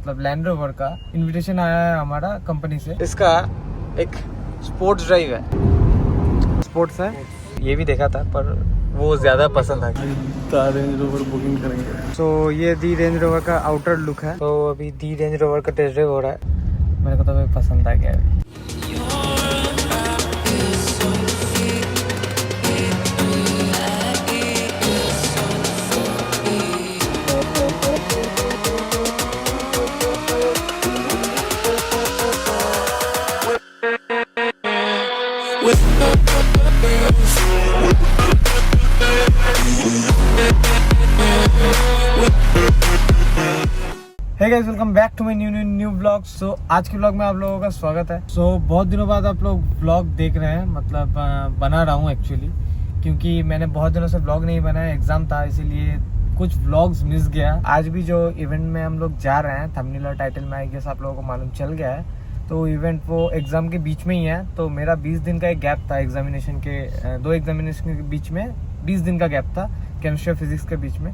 मतलब land rover का invitation आया है हमारा कंपनी से। इसका एक स्पोर्ट्स ड्राइव है, स्पोर्ट्स है, ये भी देखा था पर वो ज़्यादा पसंद आ गया। रेंज रोवर बुकिंग करेंगे। तो ये दी रेंज रोवर का आउटर लुक है। तो अभी दी रेंज रोवर का टेस्ट ड्राइव हो रहा है। मेरे को तो भाई पसंद आ गया अभी। Hey guys, welcome back to my new vlog. So आज के व्लॉग में आप लोगों का स्वागत है। सो बहुत दिनों बाद आप लोग व्लॉग देख रहे हैं, मतलब बना रहा हूँ एक्चुअली, क्योंकि मैंने बहुत दिनों से व्लॉग नहीं बनाया, एग्जाम था इसीलिए कुछ व्लॉग्स मिस गया। आज भी जो इवेंट में हम लोग जा रहे हैं, थंबनेल और टाइटल में आई गेस आप लोगों को मालूम चल गया है। तो इवेंट वो एग्जाम के बीच में ही है। तो मेरा 20 दिन का एक गैप था एग्जामिनेशन के, 2 एग्जामिनेशन के बीच में 20 दिन का गैप था केमिस्ट्री और फिजिक्स के बीच में।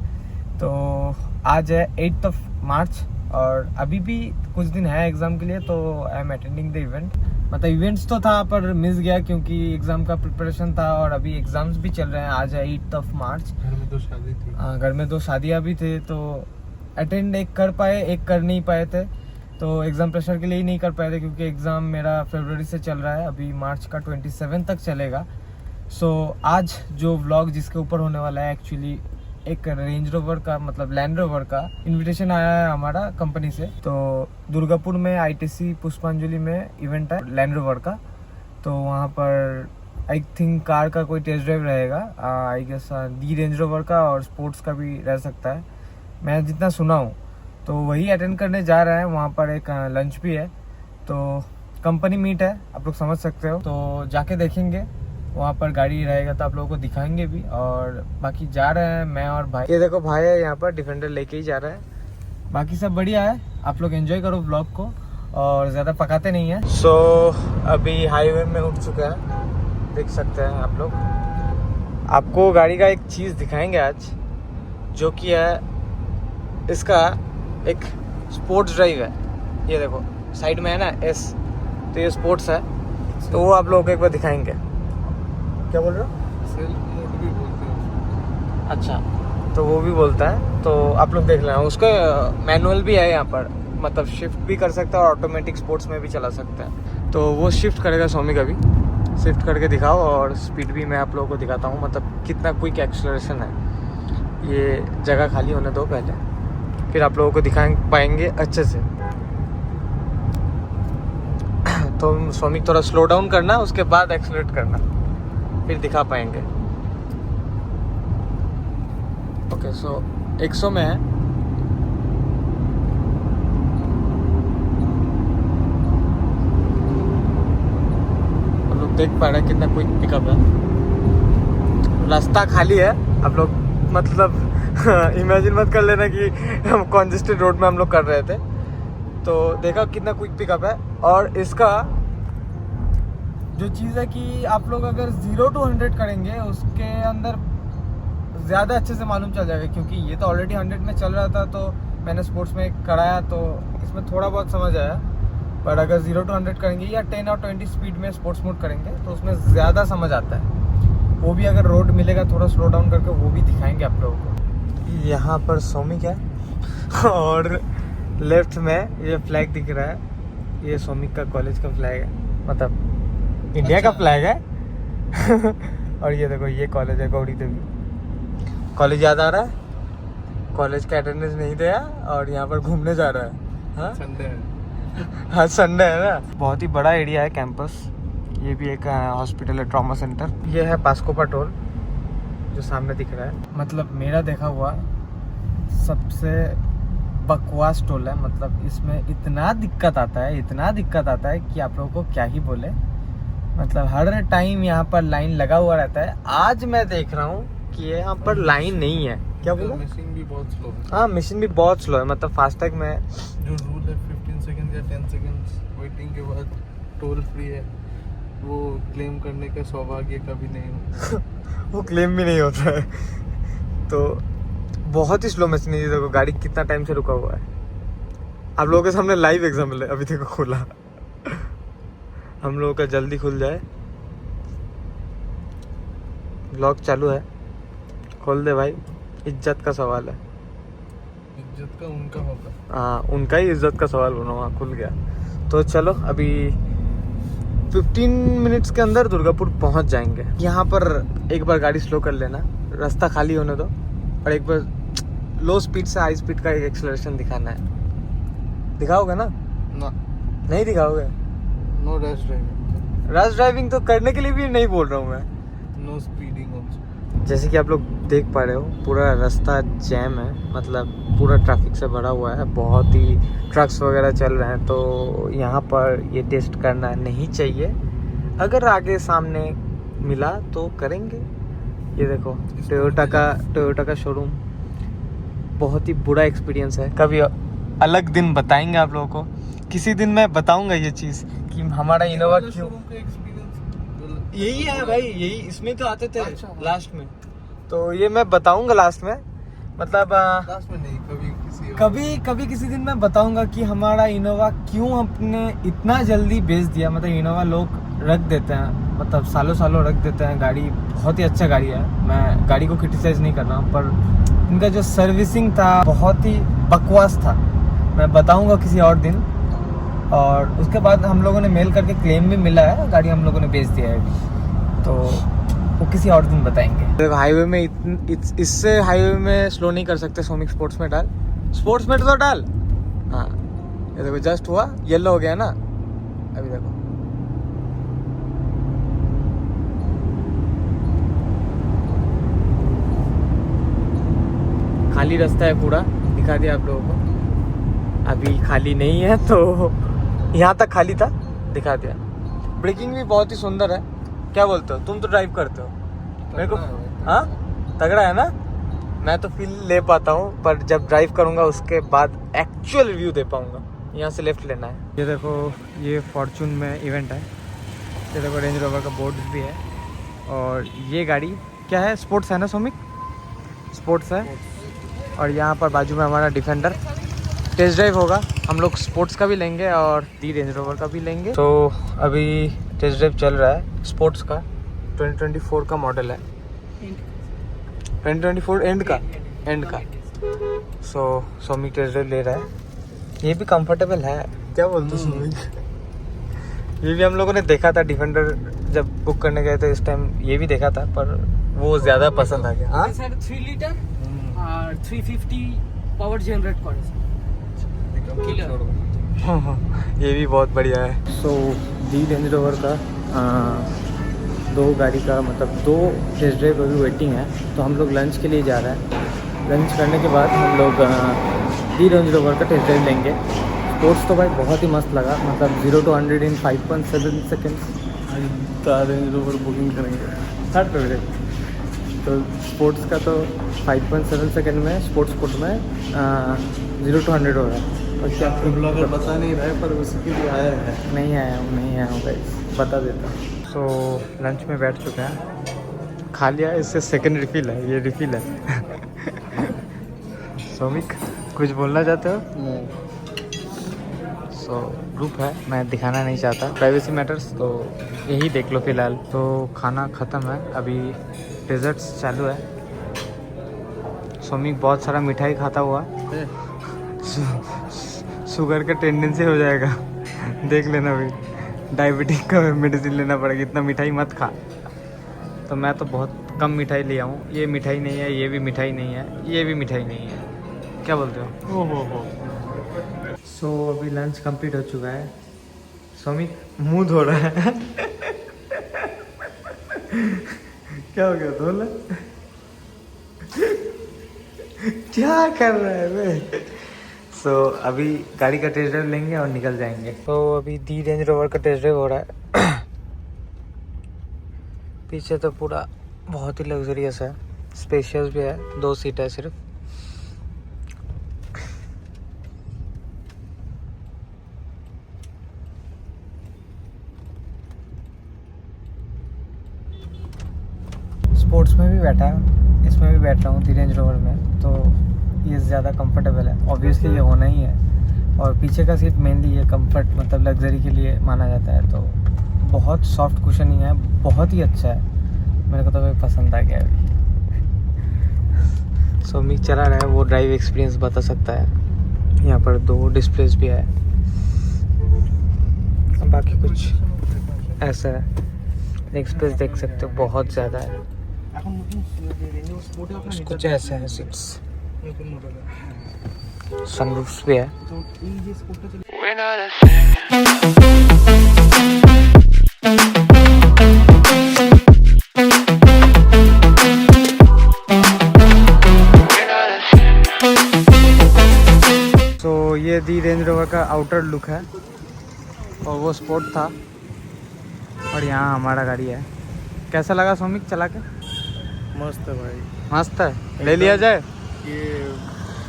तो आज है 8 मार्च और अभी भी कुछ दिन है एग्जाम के लिए। तो I am attending the event. मतलब इवेंट्स तो था पर मिस गया क्योंकि एग्जाम का प्रिपरेशन था और अभी एग्जाम्स भी चल रहे हैं। आज है 8 मार्च। घर में 2 शादी थी। हाँ, घर में 2 शादियाँ भी थे, तो अटेंड एक कर पाए, एक कर नहीं पाए थे। तो एग्जाम प्रेशर के लिए ही नहीं कर पाए थे क्योंकि एग्जाम मेरा फरवरी से चल रहा है, अभी मार्च का 27 तक चलेगा। सो आज जो व्लॉग जिसके ऊपर होने वाला है, एक्चुअली एक रेंज रोवर का मतलब लैंड रोवर का इनविटेशन आया है हमारा कंपनी से। तो दुर्गापुर में आईटीसी पुष्पांजलि में इवेंट है लैंड रोवर का। तो वहाँ पर आई थिंक कार का कोई टेस्ट ड्राइव रहेगा, I guess the Range Rover का और स्पोर्ट्स का भी रह सकता है, मैं जितना सुना हूँ। तो वही अटेंड करने जा रहे हैं। वहाँ पर एक लंच भी है, तो कंपनी मीट है, आप लोग समझ सकते हो। तो जाके देखेंगे, वहाँ पर गाड़ी रहेगा तो आप लोगों को दिखाएंगे भी। और बाकी जा रहे हैं मैं और भाई। ये देखो भाई है यहाँ पर, डिफेंडर लेके ही जा रहा है। बाकी सब बढ़िया है, आप लोग एंजॉय करो व्लॉग को और ज़्यादा पकाते नहीं है। सो अभी हाईवे में उठ चुका है, देख सकते हैं आप लोग। आपको गाड़ी का एक चीज़ दिखाएंगे आज, जो कि है इसका एक स्पोर्ट्स ड्राइव है। ये देखो साइड में है ना एस, तो ये स्पोर्ट्स है। तो वो आप लोगों को एक बार दिखाएंगे। क्या बोल रहे हो? सेल्फ मोड भी बोलते हैं। अच्छा, तो वो भी बोलता है, तो आप लोग देख लेना। उसका मैनुअल भी है यहाँ पर, मतलब शिफ्ट भी कर सकता है और ऑटोमेटिक स्पोर्ट्स में भी चला सकता है। तो वो शिफ्ट करेगा स्वामी का भी, शिफ्ट करके दिखाओ। और स्पीड भी मैं आप लोगों को दिखाता हूँ, मतलब कितना क्विक एक्सेलरेशन है। ये जगह खाली होने दो पहले, फिर आप लोगों को दिखा पाएंगे अच्छे से। तो स्वामी थोड़ा स्लो डाउन करना, उसके बाद एक्सेलरेट करना, फिर दिखा पाएंगे। ओके, सो 100 में है। आप लोग देख पा रहे हैं कितना क्विक पिकअप है। रास्ता खाली है, आप लोग मतलब इमेजिन मत कर लेना कि हम कॉन्जेस्टेड रोड में हम लोग कर रहे थे। तो देखा कितना क्विक पिकअप है। और इसका जो चीज़ है कि आप लोग अगर 0 to 100 करेंगे, उसके अंदर ज़्यादा अच्छे से मालूम चल जाएगा। क्योंकि ये तो ऑलरेडी 100 में चल रहा था, तो मैंने स्पोर्ट्स में कराया, तो इसमें थोड़ा बहुत समझ आया। पर अगर 0 to 100 करेंगे या 10 और 20 स्पीड में स्पोर्ट्स मोड करेंगे, तो उसमें ज़्यादा समझ आता है। वो भी अगर रोड मिलेगा थोड़ा स्लो डाउन करके, वो भी दिखाएंगे आप लोगों को। यहाँ पर सोमिक है और लेफ्ट में ये फ्लैग दिख रहा है, ये सोमिक का कॉलेज का फ्लैग है, मतलब इंडिया का फ्लैग है। और ये देखो ये कॉलेज है, गौरी देवी कॉलेज। याद आ रहा है, कॉलेज का अटेंडेंस नहीं दिया और यहाँ पर घूमने जा रहा है। हाँ, संडे है। हाँ, संडे है ना। बहुत ही बड़ा एरिया है कैंपस। ये भी एक हॉस्पिटल है, ट्रॉमा सेंटर। ये है पास्कोपा टोल जो सामने दिख रहा है। मतलब मेरा देखा हुआ सबसे बकवास टोल है। मतलब इसमें इतना दिक्कत आता है कि आप लोगों को क्या ही बोले। मतलब हर टाइम यहाँ पर लाइन लगा हुआ रहता है। आज मैं देख रहा हूँ कि यहाँ पर लाइन नहीं है। क्या बोला? मशीन भी बहुत स्लो है। हाँ, मशीन भी बहुत स्लो है। मतलब फास्टैग में जो रूल है 15 सेकंड या 10 सेकंड वेटिंग के बाद टोल फ्री है, वो क्लेम करने का सौभाग्य कभी नहीं होता। वो क्लेम भी नहीं होता है। तो बहुत ही स्लो मशीन है। देखो गाड़ी कितना टाइम से रुका हुआ है। आप लोगों के सामने लाइव एग्जाम्पल है, अभी देखो खुला। हम लोगों का जल्दी खुल जाए, ब्लॉग चालू है, खोल दे भाई, इज्जत का सवाल है। इज्जत का उनका होगा। हाँ उनका ही इज्जत का सवाल बना, वहाँ खुल गया। तो चलो अभी 15 मिनट्स के अंदर दुर्गापुर पहुँच जाएंगे। यहाँ पर एक बार गाड़ी स्लो कर लेना, रास्ता खाली होने दो, और एक बार लो स्पीड से हाई स्पीड का एक एक्सेलरेशन दिखाना है। दिखाओगे ना? ना, नहीं दिखाओगे? No rash driving. Rush driving तो करने के लिए भी नहीं बोल रहा हूँ मैं। No speeding also. जैसे कि आप लोग देख पा रहे हो, पूरा रास्ता जैम है, मतलब पूरा ट्रैफिक से भरा हुआ है, बहुत ही ट्रक्स वगैरह चल रहे हैं। तो यहाँ पर ये टेस्ट करना नहीं चाहिए, अगर आगे सामने मिला तो करेंगे। ये देखो टोयोटा का शोरूम, बहुत ही बुरा एक्सपीरियंस है। कभी अलग दिन बताएंगे आप लोगों को, किसी दिन मैं बताऊंगा ये चीज़ कि हमारा इनोवा क्यों। यही है भाई, यही इसमें तो आते थे। अच्छा। लास्ट में तो ये मैं बताऊंगा लास्ट में, मतलब लास्ट में नहीं, कभी किसी दिन मैं बताऊंगा कि हमारा इनोवा क्यों अपने इतना जल्दी बेच दिया। मतलब इनोवा लोग रख देते हैं, मतलब सालों रख देते हैं। गाड़ी बहुत ही अच्छा गाड़ी है, मैं गाड़ी को क्रिटिसाइज नहीं कर रहा हूँ, पर इनका जो सर्विसिंग था बहुत ही बकवास था। मैं बताऊंगा किसी और दिन। और उसके बाद हम लोगों ने मेल करके क्लेम भी मिला है, गाड़ी हम लोगों ने बेच दिया है, तो वो किसी और दिन बताएंगे। देखो हाईवे में इससे हाईवे में स्लो नहीं कर सकते। सोमिक स्पोर्ट्स में डाल, स्पोर्ट्स में तो डाल। हाँ ये देखो जस्ट हुआ, येलो हो गया ना। अभी देखो खाली रास्ता है पूरा, दिखा दिया आप लोगों को। अभी खाली नहीं है, तो यहाँ तक खाली था, दिखा दिया। ब्रेकिंग भी बहुत ही सुंदर है, क्या बोलते हो? तुम तो ड्राइव करते हो, मेरे को हाँ तगड़ा है ना। मैं तो फील ले पाता हूँ, पर जब ड्राइव करूँगा उसके बाद एक्चुअल रिव्यू दे पाऊँगा। यहाँ से लेफ्ट लेना है। ये देखो ये फॉर्चून में इवेंट है, ये देखो रेंज रोवर का बोर्ड भी है। और ये गाड़ी क्या है? स्पोर्ट्स है ना सोमिक? स्पोर्ट्स है। और यहाँ पर बाजू में हमारा डिफेंडर टेस्ट ड्राइव होगा। हम लोग स्पोर्ट्स का भी लेंगे और दी रेंज रोवर का भी लेंगे। तो अभी टेस्ट ड्राइव चल रहा है स्पोर्ट्स का, 2024 का मॉडल है, 2024 एंड का। सो सोमिक टेस्ट ड्राइव ले रहा है, ये भी कंफर्टेबल है, क्या बोलते हो सोमिक? ये भी हम लोगों ने देखा था, डिफेंडर जब बुक करने गए थे इस टाइम ये भी देखा था, पर वो ज़्यादा पसंद आ गया। हाँ सर 3 লিটার আর 350 पावर जनरेट করে। ये भी बहुत बढ़िया है। सो दी रेंज रोवर का दो गाड़ी का मतलब 2 टेस्ट ड्राइव अभी वेटिंग है। तो हम लोग लंच के लिए जा रहे हैं, लंच करने के बाद हम लोग दी रेंज रोवर का टेस्ट ड्राइव लेंगे। स्पोर्ट्स तो भाई बहुत ही मस्त लगा, मतलब 0 to 100 in 5.7 seconds. Range rover booking करेंगे 3rd फेवरेट। तो स्पोर्ट्स का तो 5.7 सेकेंड में स्पोर्ट्स कोड में 0 to 100 हो रहा है। और क्या ब्लॉगर बता नहीं रहा है, पर उसके लिए आया है। नहीं आया हूँ गाइस, बता देता हूँ। सो लंच में बैठ चुके हैं, खा लिया, इससे सेकंड रिफिल है, ये रिफिल है। सोमिक कुछ बोलना चाहते हो? सो ग्रुप है, मैं दिखाना नहीं चाहता, प्राइवेसी मैटर्स, तो यही देख लो फिलहाल। तो खाना ख़त्म है, अभी डेजर्ट्स चालू है। सोमिक बहुत सारा मिठाई खाता हुआ, शुगर का टेंडेंसी हो जाएगा, देख लेना भाई, डायबिटीज का मेडिसिन लेना पड़ेगा, इतना मिठाई मत खा। तो मैं तो बहुत कम मिठाई लिया हूँ, ये मिठाई नहीं है, ये भी मिठाई नहीं है, ये भी मिठाई नहीं है, क्या बोलते हो? ओहो। सो अभी लंच कंप्लीट हो चुका है। सोमिक मुंह धो रहा है। क्या हो गया? धो ले। क्या कर रहा है वे? सो अभी गाड़ी का टेस्ट ड्राइव लेंगे और निकल जाएंगे। तो अभी दी रेंज रोवर का टेस्ट ड्राइव हो रहा है। पीछे तो पूरा बहुत ही लग्जरियस है, स्पेशियस भी है, 2 सीट है सिर्फ। स्पोर्ट्स में भी बैठा है, इसमें भी बैठ रहा हूँ दी रेंज रोवर में, तो ये ज़्यादा कंफर्टेबल है। ऑब्वियसली ये होना ही है, और पीछे का सीट मेनली ये कंफर्ट मतलब लग्जरी के लिए माना जाता है, तो बहुत सॉफ्ट कुशनिंग है, बहुत ही अच्छा है, मेरे को तो भाई पसंद आ गया अभी। सोमिक चला रहा है, वो ड्राइव एक्सपीरियंस बता सकता है। यहाँ पर 2 डिस्प्लेस भी है, बाकी कुछ ऐसा है। लेग स्पेस देख सकते हो बहुत ज़्यादा है, कुछ ऐसा है। सीट्स सनरूफ्स भी है। तो ये दी रेंज रोवर का आउटर लुक है, और वो स्पोर्ट था, और यहाँ हमारा गाड़ी है। कैसा लगा सोमिक चला के? मस्त है भाई, मस्त है, ले लिया जाए। ये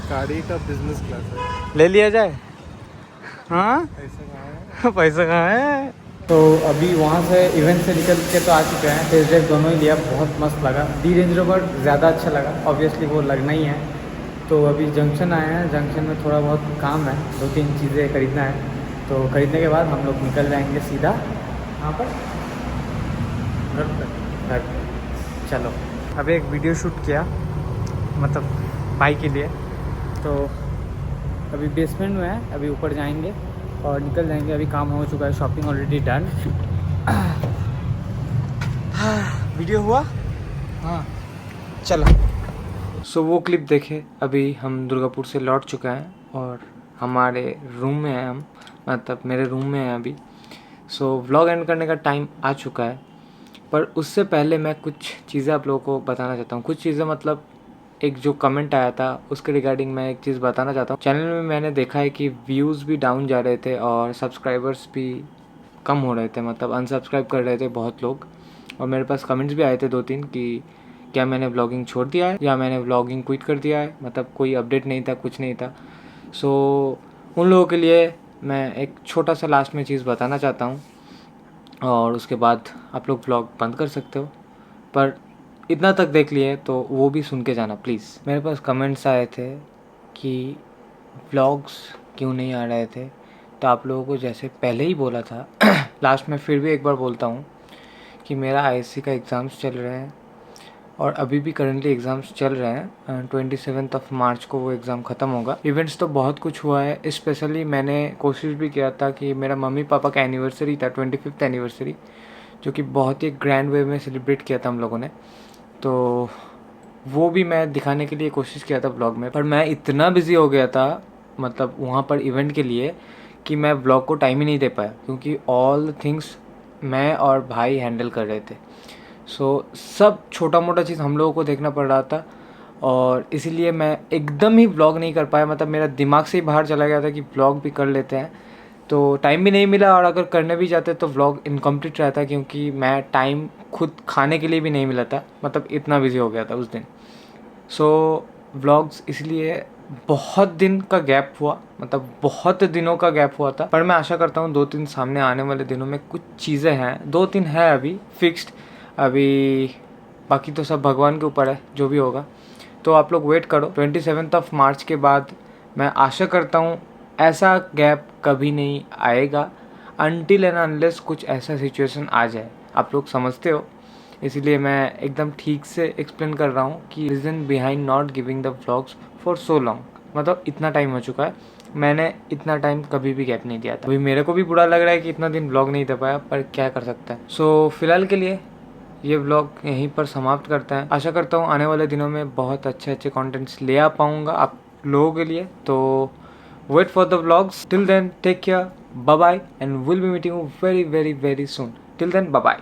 गाड़ी का बिजनेस क्लास है, ले लिया जाए। हाँ ऐसा कहाँ है? पैसा कहाँ है? तो अभी वहाँ से इवेंट से निकल के तो आ चुके हैं, टेस्ट ड्राइव दोनों ही लिया, बहुत मस्त लगा। डी रेंज रोवर ज़्यादा अच्छा लगा, ऑब्वियसली वो लगना ही है। तो अभी जंक्शन आए हैं, जंक्शन में थोड़ा बहुत काम है, 2-3 चीज़ें खरीदना है, तो खरीदने के बाद हम लोग निकल जाएंगे सीधा यहाँ पर घर पर। चलो, अभी एक वीडियो शूट किया मतलब बाइक के लिए, तो अभी बेसमेंट में है, अभी ऊपर जाएंगे और निकल जाएंगे। अभी काम हो चुका है, शॉपिंग ऑलरेडी डन। वीडियो हुआ? हाँ चलो। सो वो क्लिप देखे, अभी हम दुर्गापुर से लौट चुके हैं और हमारे रूम में हैं हम, मतलब मेरे रूम में हैं अभी। सो व्लॉग एंड करने का टाइम आ चुका है, पर उससे पहले मैं कुछ चीज़ें आप लोगों को बताना चाहता हूँ। कुछ चीज़ें मतलब एक जो कमेंट आया था उसके रिगार्डिंग मैं एक चीज़ बताना चाहता हूँ। चैनल में मैंने देखा है कि व्यूज़ भी डाउन जा रहे थे और सब्सक्राइबर्स भी कम हो रहे थे, मतलब अनसब्सक्राइब कर रहे थे बहुत लोग। और मेरे पास कमेंट्स भी आए थे 2-3 कि क्या मैंने व्लॉगिंग छोड़ दिया है या मैंने व्लॉगिंग क्विट कर दिया है, मतलब कोई अपडेट नहीं था, कुछ नहीं था। सो उन लोगों के लिए मैं एक छोटा सा लास्ट में चीज़ बताना चाहता हूँ, और उसके बाद आप लोग व्लॉग बंद कर सकते हो। पर इतना तक देख लिए तो वो भी सुन के जाना प्लीज़। मेरे पास कमेंट्स आए थे कि व्लॉग्स क्यों नहीं आ रहे थे, तो आप लोगों को जैसे पहले ही बोला था लास्ट में फिर भी एक बार बोलता हूँ कि मेरा आईएससी का एग्ज़ाम्स चल रहे हैं, और अभी भी करंटली एग्ज़ाम्स चल रहे हैं। 27 मार्च को वो एग्ज़ाम ख़त्म होगा। इवेंट्स तो बहुत कुछ हुआ है, स्पेशली मैंने कोशिश भी किया था कि मेरा मम्मी पापा का एनिवर्सरी था, 25th एनिवर्सरी, जो कि बहुत ही ग्रैंड वे में सेलिब्रेट किया था हम लोगों ने, तो वो भी मैं दिखाने के लिए कोशिश किया था ब्लॉग में। पर मैं इतना बिज़ी हो गया था मतलब वहाँ पर इवेंट के लिए कि मैं ब्लॉग को टाइम ही नहीं दे पाया, क्योंकि ऑल थिंग्स मैं और भाई हैंडल कर रहे थे। सो सब छोटा मोटा चीज़ हम लोगों को देखना पड़ रहा था, और इसीलिए मैं एकदम ही व्लॉग नहीं कर पाया। मतलब मेरा दिमाग से ही बाहर चला गया था कि व्लॉग भी कर लेते हैं, तो टाइम भी नहीं मिला, और अगर करने भी जाते तो व्लॉग इनकम्प्लीट रहता, क्योंकि मैं टाइम खुद खाने के लिए भी नहीं मिला था, मतलब इतना बिजी हो गया था उस दिन। सो व्लॉग्स इसलिए बहुत दिन का गैप हुआ, मतलब बहुत दिनों का गैप हुआ था। पर मैं आशा करता हूँ 2-3 सामने आने वाले दिनों में कुछ चीज़ें हैं, 2-3 है अभी फिक्स्ड, अभी बाकी तो सब भगवान के ऊपर है जो भी होगा। तो आप लोग वेट करो, 27 मार्च के बाद मैं आशा करता हूँ ऐसा गैप कभी नहीं आएगा, अनटिल एंड अनलेस कुछ ऐसा सिचुएशन आ जाए। आप लोग समझते हो, इसीलिए मैं एकदम ठीक से एक्सप्लेन कर रहा हूँ कि reason behind not giving the vlogs for so long, मतलब इतना टाइम हो चुका है, मैंने इतना टाइम कभी भी गैप नहीं दिया था। अभी मेरे को भी बुरा लग रहा है कि इतना दिन व्लॉग नहीं दे पाया, पर क्या कर सकता है। सो फिलहाल के लिए ये व्लॉग यहीं पर समाप्त करते हैं। आशा करता हूँ आने वाले दिनों में बहुत अच्छे कंटेंट्स ले आ पाऊँगा आप लोगों के लिए। तो wait for the vlogs. Till then, take care, bye bye, and we'll be meeting you very soon. Till then, bye bye.